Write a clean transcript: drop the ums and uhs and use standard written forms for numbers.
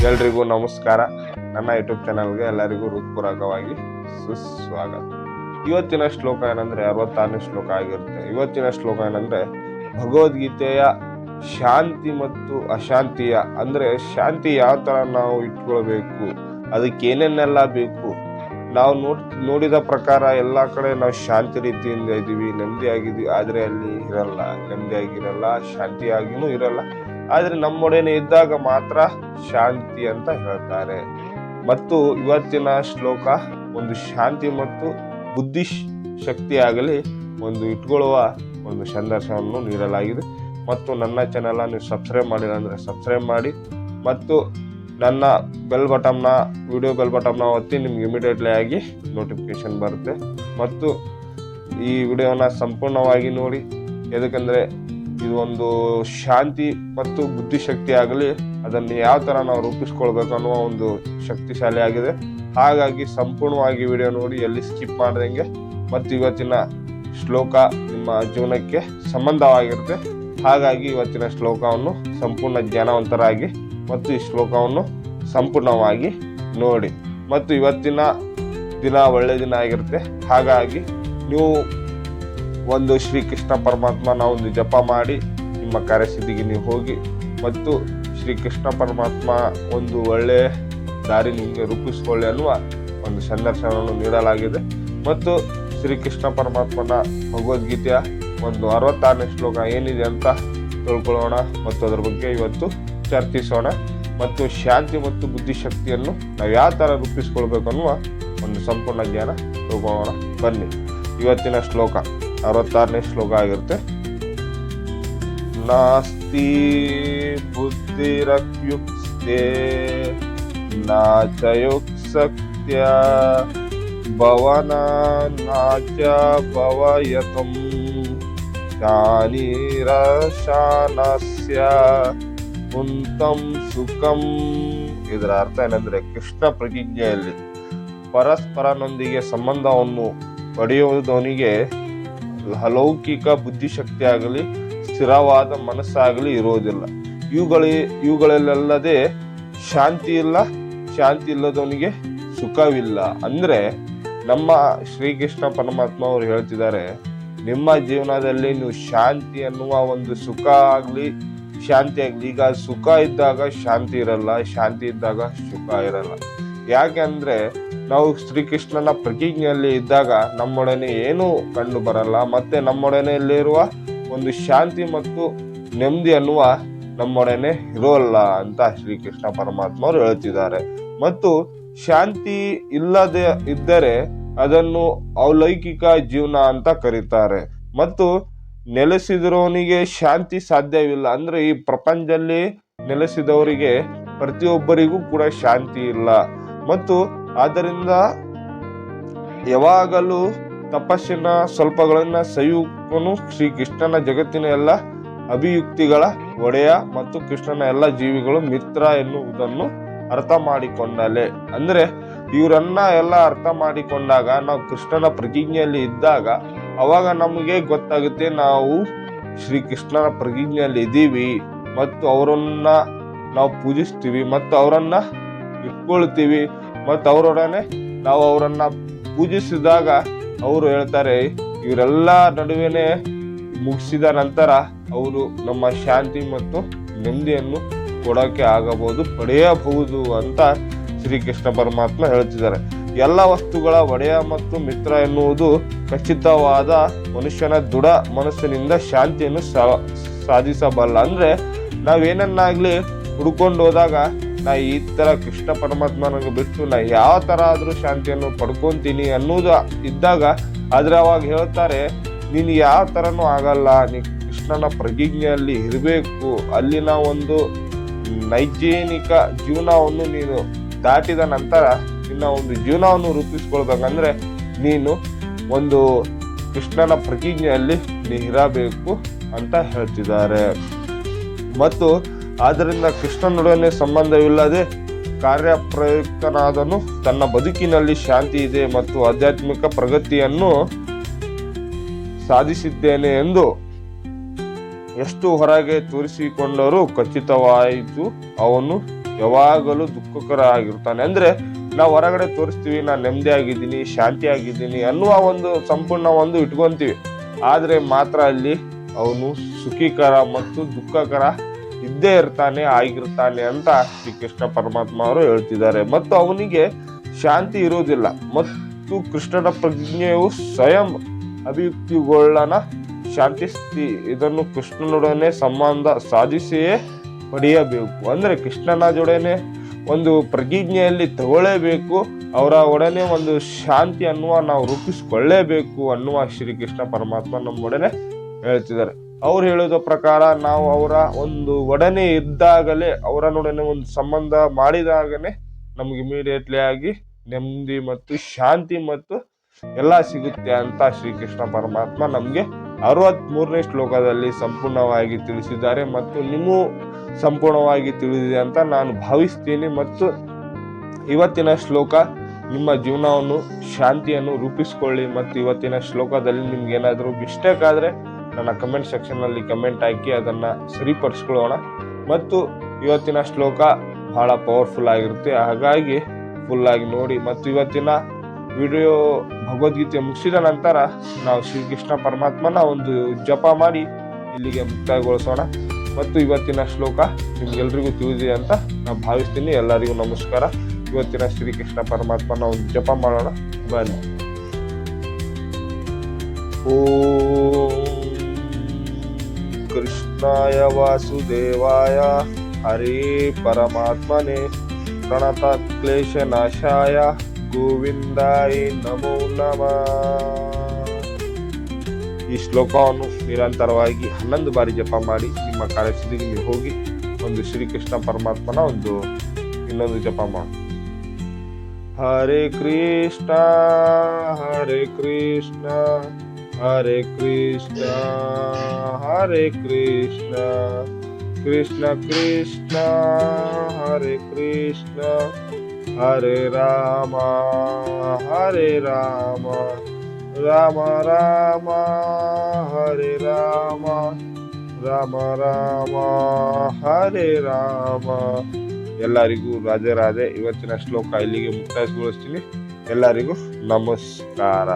ಎಲ್ರಿಗೂ ನಮಸ್ಕಾರ. ನನ್ನ ಯೂಟ್ಯೂಬ್ ಚಾನಲ್ಗೆ ಎಲ್ಲರಿಗೂ ಹೃತ್ಪೂರ್ವಕವಾಗಿ ಸುಸ್ವಾಗತ. ಇವತ್ತಿನ ಶ್ಲೋಕ ಏನಂದ್ರೆ 66ನೇ ಶ್ಲೋಕ ಆಗಿರುತ್ತೆ. ಇವತ್ತಿನ ಶ್ಲೋಕ ಏನಂದ್ರೆ ಭಗವದ್ಗೀತೆಯ ಶಾಂತಿ ಮತ್ತು ಅಶಾಂತಿಯ ಅಂದ್ರೆ ಶಾಂತಿ ಯಾವ ತರ ನಾವು ಇಟ್ಕೊಳ್ಬೇಕು, ಅದಕ್ಕೆ ಏನೇನೆಲ್ಲ ಬೇಕು. ನಾವು ನೋಡಿದ ಪ್ರಕಾರ ಎಲ್ಲಾ ಕಡೆ ನಾವು ಶಾಂತಿ ರೀತಿಯಿಂದ ಇದೀವಿ, ನೆಮ್ಮದಿಯಾಗಿದ್ದೀವಿ. ಆದ್ರೆ ಅಲ್ಲಿ ಇರಲ್ಲ, ನೆಮ್ಮದಿಯಾಗಿರಲ್ಲ, ಶಾಂತಿಯಾಗಿನೂ ಇರಲ್ಲ. ಆದ್ರೆ ನಮ್ಮೊಡನೆ ಇದ್ದಾಗ ಮಾತ್ರ ಶಾಂತಿ ಅಂತ ಹೇಳ್ತಾರೆ. ಮತ್ತು ಇವತ್ತಿನ ಶ್ಲೋಕ ಒಂದು ಶಾಂತಿ ಮತ್ತು ಬುದ್ಧಿ ಶಕ್ತಿಯಾಗಲಿ ಒಂದು ಇಟ್ಕೊಳ್ಳುವ ಒಂದು ಸಂದರ್ಶನವನ್ನು ನೀಡಲಾಗಿದೆ. ಮತ್ತು ನನ್ನ ಚಾನೆಲ್ ನೀವು ಸಬ್ಸ್ಕ್ರೈಬ್ ಮಾಡಿಲ್ಲ ಅಂದ್ರೆ ಸಬ್ಸ್ಕ್ರೈಬ್ ಮಾಡಿ, ಮತ್ತು ನನ್ನ ವಿಡಿಯೋ ಬೆಲ್ ಬಟನ್ನ ಒತ್ತಿ ನಿಮ್ಗೆ ಇಮಿಡಿಯೇಟ್ಲಿ ಆಗಿ ನೋಟಿಫಿಕೇಶನ್ ಬರುತ್ತೆ. ಮತ್ತು ಈ ವಿಡಿಯೋನ ಸಂಪೂರ್ಣವಾಗಿ ನೋಡಿ, ಯಾಕಂದ್ರೆ ಇದು ಒಂದು ಶಾಂತಿ ಮತ್ತು ಬುದ್ಧಿಶಕ್ತಿ ಆಗಲಿ ಅದನ್ನು ಯಾವ ತರ ನಾವು ರೂಪಿಸ್ಕೊಳ್ಬೇಕು ಅನ್ನುವ ಒಂದು ಶಕ್ತಿಶಾಲಿ ಆಗಿದೆ. ಹಾಗಾಗಿ ಸಂಪೂರ್ಣವಾಗಿ ವಿಡಿಯೋ ನೋಡಿ, ಎಲ್ಲಿ ಸ್ಕಿಪ್ ಮಾಡ್ದಂಗೆ. ಮತ್ತು ಇವತ್ತಿನ ಶ್ಲೋಕ ನಿಮ್ಮ ಜೀವನಕ್ಕೆ ಸಂಬಂಧವಾಗಿರುತ್ತೆ. ಹಾಗಾಗಿ ಇವತ್ತಿನ ಶ್ಲೋಕವನ್ನು ಸಂಪೂರ್ಣ ಜ್ಞಾನವಂತರಾಗಿ ಮತ್ತು ಈ ಶ್ಲೋಕವನ್ನು ಸಂಪೂರ್ಣವಾಗಿ ನೋಡಿ. ಮತ್ತು ಇವತ್ತಿನ ದಿನ ಒಳ್ಳೆ ದಿನ ಆಗಿರುತ್ತೆ. ಹಾಗಾಗಿ ನೀವು ಒಂದು ಶ್ರೀಕೃಷ್ಣ ಪರಮಾತ್ಮನ ಒಂದು ಜಪ ಮಾಡಿ ನಿಮ್ಮ ಕಾರ್ಯಸಿದ್ಧಿಗೆ ನೀವು ಹೋಗಿ, ಮತ್ತು ಶ್ರೀಕೃಷ್ಣ ಪರಮಾತ್ಮ ಒಂದು ಒಳ್ಳೆ ದಾರಿ ನಿಮಗೆ ರೂಪಿಸಿಕೊಳ್ಳಿ ಅನ್ನುವ ಒಂದು ಸಂದರ್ಶನವನ್ನು ನೀಡಲಾಗಿದೆ. ಮತ್ತು ಶ್ರೀಕೃಷ್ಣ ಪರಮಾತ್ಮನ ಭಗವದ್ಗೀತೆಯ ಒಂದು 66ನೇ ಶ್ಲೋಕ ಏನಿದೆ ಅಂತ ತಿಳ್ಕೊಳ್ಳೋಣ ಮತ್ತು ಅದರ ಬಗ್ಗೆ ಇವತ್ತು ಚರ್ಚಿಸೋಣ. ಮತ್ತು ಶಾಂತಿ ಮತ್ತು ಬುದ್ಧಿಶಕ್ತಿಯನ್ನು ನಾವು ಯಾವ ಥರ ರೂಪಿಸ್ಕೊಳ್ಬೇಕು ಅನ್ನುವ ಒಂದು ಸಂಪೂರ್ಣ ಜ್ಞಾನ ತಿಳ್ಕೊಳ್ಳೋಣ. ಬನ್ನಿ. ಇವತ್ತಿನ ಶ್ಲೋಕ 66ನೇ ಶ್ಲೋಕ ಆಗಿರುತ್ತೆ. ನಾಸ್ತಿ ಬುದ್ಧಿರಪ್ಯುಕ್ತೆ ನಾಚಯುಕ್ಸಕ್ತ್ಯ ಭವನ ನಾಚ ಭವಯತಂ ಶಾನಿರಶಾನಸ್ಯ ಕುಂತಂ ಸುಖಂ. ಇದರ ಅರ್ಥ ಏನಂದ್ರೆ, ಕೃಷ್ಣ ಪ್ರತಿಜ್ಞೆಯಲ್ಲಿ ಪರಸ್ಪರನೊಂದಿಗೆ ಸಂಬಂಧವನ್ನು ಪಡೆಯುವುದವನಿಗೆ ಅಲೌಕಿಕ ಬುದ್ಧಿಶಕ್ತಿ ಆಗಲಿ ಸ್ಥಿರವಾದ ಮನಸ್ಸಾಗಲಿ ಇರುವುದಿಲ್ಲ. ಇವುಗಳಲ್ಲದೆ ಶಾಂತಿ ಇಲ್ಲ, ಶಾಂತಿ ಇಲ್ಲದವನಿಗೆ ಸುಖವಿಲ್ಲ. ಅಂದ್ರೆ ನಮ್ಮ ಶ್ರೀಕೃಷ್ಣ ಪರಮಾತ್ಮ ಅವರು ಹೇಳ್ತಿದ್ದಾರೆ, ನಿಮ್ಮ ಜೀವನದಲ್ಲಿ ನೀವು ಶಾಂತಿ ಅನ್ನುವ ಒಂದು ಸುಖ ಆಗ್ಲಿ ಶಾಂತಿ ಆಗ್ಲಿ. ಈಗ ಸುಖ ಇದ್ದಾಗ ಶಾಂತಿ ಇರಲ್ಲ, ಶಾಂತಿ ಇದ್ದಾಗ ಸುಖ ಇರಲ್ಲ. ಯಾಕೆ ಅಂದ್ರೆ ನಾವು ಶ್ರೀಕೃಷ್ಣನ ಪ್ರತಿಜ್ಞೆಯಲ್ಲಿ ಇದ್ದಾಗ ನಮ್ಮೊಡನೆ ಏನೂ ಕಂಡು ಬರಲ್ಲ. ಮತ್ತೆ ನಮ್ಮೊಡನೆಯಲ್ಲಿರುವ ಒಂದು ಶಾಂತಿ ಮತ್ತು ನೆಮ್ಮದಿ ಅನ್ನುವ ನಮ್ಮೊಡನೆ ಇರೋಲ್ಲ ಅಂತ ಶ್ರೀಕೃಷ್ಣ ಪರಮಾತ್ಮ ಅವರು ಹೇಳ್ತಿದ್ದಾರೆ. ಮತ್ತು ಶಾಂತಿ ಇಲ್ಲದೆ ಇದ್ದರೆ ಅದನ್ನು ಅಲೌಕಿಕ ಜೀವನ ಅಂತ ಕರೀತಾರೆ. ಮತ್ತು ನೆಲೆಸಿದವನಿಗೆ ಶಾಂತಿ ಸಾಧ್ಯವಿಲ್ಲ. ಅಂದ್ರೆ ಈ ಪ್ರಪಂಚದಲ್ಲಿ ನೆಲೆಸಿದವರಿಗೆ ಪ್ರತಿಯೊಬ್ಬರಿಗೂ ಕೂಡ ಶಾಂತಿ ಇಲ್ಲ. ಮತ್ತು ಆದ್ದರಿಂದ ಯಾವಾಗಲೂ ತಪಸ್ಸಿನ ಸ್ವಲ್ಪಗಳನ್ನ ಸವಿಯುವನು ಶ್ರೀಕೃಷ್ಣನ ಜಗತ್ತಿನ ಎಲ್ಲ ಅಭಿಯುಕ್ತಿಗಳ ಒಡೆಯ ಮತ್ತು ಕೃಷ್ಣನ ಎಲ್ಲ ಜೀವಿಗಳು ಮಿತ್ರ ಎನ್ನುವುದನ್ನು ಅರ್ಥ ಮಾಡಿಕೊಂಡಲೆ. ಅಂದ್ರೆ ಇವರನ್ನ ಎಲ್ಲ ಅರ್ಥ ಮಾಡಿಕೊಂಡಾಗ, ನಾವು ಕೃಷ್ಣನ ಪ್ರತಿಜ್ಞೆಯಲ್ಲಿ ಇದ್ದಾಗ ಅವಾಗ ನಮಗೆ ಗೊತ್ತಾಗುತ್ತೆ ನಾವು ಶ್ರೀಕೃಷ್ಣನ ಪ್ರತಿಜ್ಞೆಯಲ್ಲಿ ಇದ್ದೀವಿ ಮತ್ತು ಅವರನ್ನ ನಾವು ಪೂಜಿಸ್ತೀವಿ ಮತ್ತು ಅವರನ್ನ ಇಟ್ಕೊಳ್ತೀವಿ. ಮತ್ತು ಅವರೊಡನೆ ನಾವು ಅವರನ್ನ ಪೂಜಿಸಿದಾಗ ಅವರು ಹೇಳ್ತಾರೆ, ಇವರೆಲ್ಲ ನಡುವೆನೆ ಮುಗಿಸಿದ ನಂತರ ಅವರು ನಮ್ಮ ಶಾಂತಿ ಮತ್ತು ನೆಮ್ಮದಿಯನ್ನು ಕೊಡೋಕೆ ಆಗಬಹುದು, ಪಡೆಯಬಹುದು ಅಂತ ಶ್ರೀಕೃಷ್ಣ ಪರಮಾತ್ಮ ಹೇಳ್ತಿದ್ದಾರೆ. ಎಲ್ಲ ವಸ್ತುಗಳ ಒಡೆಯ ಮತ್ತು ಮಿತ್ರ ಎನ್ನುವುದು ಖಚಿತವಾದ ಮನುಷ್ಯನ ದೃಢ ಮನಸ್ಸಿನಿಂದ ಶಾಂತಿಯನ್ನು ಸಾಧಿಸಬಲ್ಲ. ಅಂದ್ರೆ ನಾವೇನನ್ನಾಗ್ಲಿ ಹುಡ್ಕೊಂಡು ಹೋದಾಗ, ನಾ ಈ ತರ ಕೃಷ್ಣ ಪರಮಾತ್ಮನಿಗೆ ಬಿಟ್ಟು ನಾ ಯಾವ ತರ ಆದ್ರೂ ಶಾಂತಿಯನ್ನು ಪಡ್ಕೊಂತೀನಿ ಅನ್ನೋದು ಇದ್ದಾಗ, ಆದ್ರೆ ಅವಾಗ ಹೇಳ್ತಾರೆ, ನೀನು ಯಾವ ತರನೂ ಆಗಲ್ಲ, ನೀ ಕೃಷ್ಣನ ಪ್ರತಿಜ್ಞೆಯಲ್ಲಿ ಇರಬೇಕು. ಅಲ್ಲಿನ ಒಂದು ನೈಜನಿಕ ಜೀವನವನ್ನು ನೀನು ದಾಟಿದ ನಂತರ ನಿನ್ನ ಒಂದು ಜೀವನವನ್ನು ರೂಪಿಸ್ಕೊಳ್ಬೇಕಂದ್ರೆ ನೀನು ಒಂದು ಕೃಷ್ಣನ ಪ್ರತಿಜ್ಞೆಯಲ್ಲಿ ನೀ ಇರಬೇಕು ಅಂತ ಹೇಳ್ತಿದ್ದಾರೆ. ಮತ್ತು ಆದ್ದರಿಂದ ಕೃಷ್ಣನೊಡನೆ ಸಂಬಂಧವಿಲ್ಲದೆ ಕಾರ್ಯಪ್ರಯುಕ್ತನಾದನು ತನ್ನ ಬದುಕಿನಲ್ಲಿ ಶಾಂತಿ ಇದೆ ಮತ್ತು ಆಧ್ಯಾತ್ಮಿಕ ಪ್ರಗತಿಯನ್ನು ಸಾಧಿಸಿದ್ದೇನೆ ಎಂದು ಎಷ್ಟು ಹೊರಗೆ ತೋರಿಸಿಕೊಂಡರೂ ಖಚಿತವಾಯಿತು ಅವನು ಯಾವಾಗಲೂ ದುಃಖಕರ ಆಗಿರ್ತಾನೆ. ಅಂದ್ರೆ ನಾವು ಹೊರಗಡೆ ತೋರಿಸ್ತೀವಿ ನಾನು ನೆಮ್ಮದಿ ಆಗಿದ್ದೀನಿ, ಶಾಂತಿ ಆಗಿದ್ದೀನಿ ಅನ್ನುವ ಒಂದು ಸಂಪೂರ್ಣ ಒಂದು ಇಟ್ಕೊಂತೀವಿ. ಆದ್ರೆ ಮಾತ್ರ ಅಲ್ಲಿ ಅವನು ಸುಖಿಕರ ಮತ್ತು ದುಃಖಕರ ಇದ್ದೇ ಇರ್ತಾನೆ, ಆಗಿರ್ತಾನೆ ಅಂತ ಶ್ರೀಕೃಷ್ಣ ಪರಮಾತ್ಮ ಅವರು ಹೇಳ್ತಿದ್ದಾರೆ. ಮತ್ತು ಅವನಿಗೆ ಶಾಂತಿ ಇರುವುದಿಲ್ಲ ಮತ್ತು ಕೃಷ್ಣನ ಪ್ರಜ್ಞೆಯು ಸ್ವಯಂ ಅಭಿವ್ಯಕ್ತಿಗೊಳ್ಳನ ಶಾಂತಿ ಸ್ಥಿತಿ. ಇದನ್ನು ಕೃಷ್ಣನೊಡನೆ ಸಂಬಂಧ ಸಾಧಿಸಿಯೇ ಪಡೆಯಬೇಕು. ಅಂದ್ರೆ ಕೃಷ್ಣನ ಜೊಡನೆ ಒಂದು ಪ್ರತಿಜ್ಞೆಯಲ್ಲಿ ತಗೊಳ್ಳೇಬೇಕು, ಅವರ ಒಡನೆ ಒಂದು ಶಾಂತಿ ಅನ್ನುವ ನಾವು ರೂಪಿಸಿಕೊಳ್ಳೇಬೇಕು ಅನ್ನುವ ಶ್ರೀಕೃಷ್ಣ ಪರಮಾತ್ಮ ನಮ್ಮೊಡನೆ ಹೇಳ್ತಿದ್ದಾರೆ. ಅವ್ರು ಹೇಳೋದ ಪ್ರಕಾರ ನಾವು ಅವರ ಒಂದು ಒಡನೆ ಇದ್ದಾಗಲೇ, ಅವರನ್ನೊಡನೆ ಒಂದು ಸಂಬಂಧ ಮಾಡಿದಾಗನೇ ನಮ್ಗೆ ಇಮಿಡಿಯೇಟ್ಲಿ ಆಗಿ ನೆಮ್ಮದಿ ಮತ್ತು ಶಾಂತಿ ಮತ್ತು ಎಲ್ಲ ಸಿಗುತ್ತೆ ಅಂತ ಶ್ರೀಕೃಷ್ಣ ಪರಮಾತ್ಮ ನಮ್ಗೆ 63ನೇ ಶ್ಲೋಕದಲ್ಲಿ ಸಂಪೂರ್ಣವಾಗಿ ತಿಳಿಸಿದ್ದಾರೆ. ಮತ್ತು ನಿಮಗೂ ಸಂಪೂರ್ಣವಾಗಿ ತಿಳಿದಿದೆ ಅಂತ ನಾನು ಭಾವಿಸ್ತೀನಿ. ಮತ್ತು ಇವತ್ತಿನ ಶ್ಲೋಕ ನಿಮ್ಮ ಜೀವನವನ್ನು ಶಾಂತಿಯನ್ನು ರೂಪಿಸ್ಕೊಳ್ಳಿ. ಮತ್ತು ಇವತ್ತಿನ ಶ್ಲೋಕದಲ್ಲಿ ನಿಮ್ಗೆ ಏನಾದರೂ ಮಿಸ್ಟೇಕ್ ಆದ್ರೆ ನನ್ನ ಕಮೆಂಟ್ ಸೆಕ್ಷನ್ ನಲ್ಲಿ ಕಮೆಂಟ್ ಹಾಕಿ ಅದನ್ನ ಸರಿಪಡಿಸ್ಕೊಳ್ಳೋಣ. ಮತ್ತು ಇವತ್ತಿನ ಶ್ಲೋಕ ಬಹಳ ಪವರ್ಫುಲ್ ಆಗಿರುತ್ತೆ, ಹಾಗಾಗಿ ಫುಲ್ ಆಗಿ ನೋಡಿ. ಮತ್ತು ಇವತ್ತಿನ ವಿಡಿಯೋ ಭಗವದ್ಗೀತೆ ಮುಗಿಸಿದ ನಂತರ ನಾವು ಶ್ರೀಕೃಷ್ಣ ಪರಮಾತ್ಮನ ಒಂದು ಜಪ ಮಾಡಿ ಇಲ್ಲಿಗೆ ಮುಕ್ತಾಯಗೊಳಿಸೋಣ. ಮತ್ತು ಇವತ್ತಿನ ಶ್ಲೋಕ ನಿಮ್ಗೆಲ್ರಿಗೂ ತಿಳಿದಿದೆ ಅಂತ ನಾನು ಭಾವಿಸ್ತೀನಿ. ಎಲ್ಲರಿಗೂ ನಮಸ್ಕಾರ. ಇವತ್ತಿನ ಶ್ರೀಕೃಷ್ಣ ಪರಮಾತ್ಮನ ಒಂದು ಜಪ ಮಾಡೋಣ, ಬನ್ನಿ. ಓಂ ಕೃಷ್ಣಾಯ ವಾಸುದೇವಾಯ ಹರೇ ಪರಮಾತ್ಮನೆ ಪ್ರಣತ ಕ್ಲೇಶ ನಾಶಾಯ ಗೋವಿಂದಾಯ ನಮೋ ನಮಃ. ಈ ಶ್ಲೋಕವನ್ನು ನಿರಂತರವಾಗಿ 11 ಬಾರಿ ಜಪ ಮಾಡಿ ನಿಮ್ಮ ಕಾರ್ಯಸಿದ್ಧಿಗೆ ನೀವು ಹೋಗಿ ಒಂದು ಶ್ರೀಕೃಷ್ಣ ಪರಮಾತ್ಮನ ಒಂದು ಇನ್ನೊಂದು ಜಪ ಮಾಡಿ. ಹರೇ ಕೃಷ್ಣ ಹರೇ ಕೃಷ್ಣ ಹರೇ ಕೃಷ್ಣ ಹರೇ ಕೃಷ್ಣ ಕೃಷ್ಣ ಕೃಷ್ಣ ಹರೇ ಕೃಷ್ಣ ಹರೇ ರಾಮ ಹರೇ ರಾಮ ರಾಮ ರಾಮ ಹರೇ ರಾಮ ರಾಮ ರಾಮ ಹರೇ ರಾಮ. ಎಲ್ಲರಿಗೂ ರಾಧೆ ರಾಧೆ. ಇವತ್ತಿನ ಶ್ಲೋಕ ಇಲ್ಲಿಗೆ ಮುಕ್ತಾಯಗೊಳಿಸ್ತೀನಿ. ಎಲ್ಲರಿಗೂ ನಮಸ್ಕಾರ.